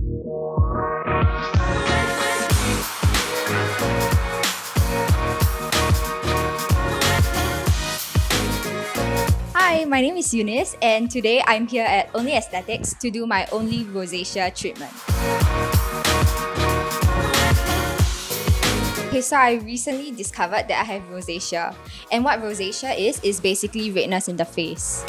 Hi, my name is Eunice, and today I'm here at Only Aesthetics to do my OnlyRosacea treatment. Okay, so I recently discovered that I have rosacea, and what rosacea is basically redness in the face.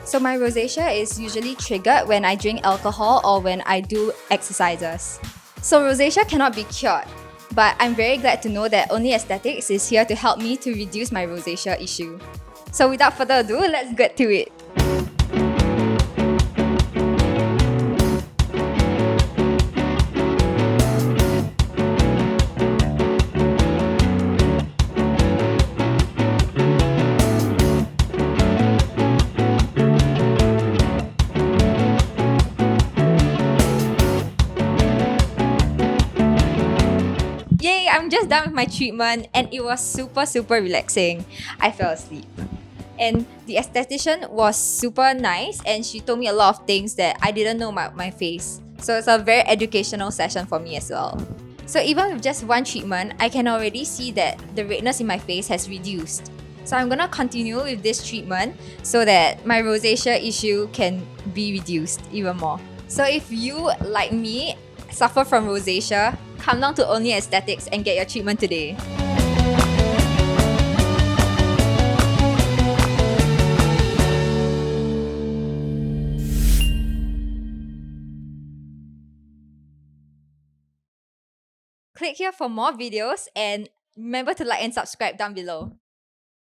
So my rosacea is usually triggered when I drink alcohol or when I do exercises. So rosacea cannot be cured, but I'm very glad to know that Only Aesthetics is here to help me to reduce my rosacea issue. So without further ado, let's get to it. Yay, I'm just done with my treatment and it was super relaxing. I fell asleep. And the esthetician was super nice and she told me a lot of things that I didn't know about my face. So it's a very educational session for me as well. So even with just one treatment, I can already see that the redness in my face has reduced. So I'm gonna continue with this treatment so that my rosacea issue can be reduced even more. So if you, like me, suffer from rosacea, come down to Only Aesthetics and get your treatment today. Click here for more videos and remember to like and subscribe down below.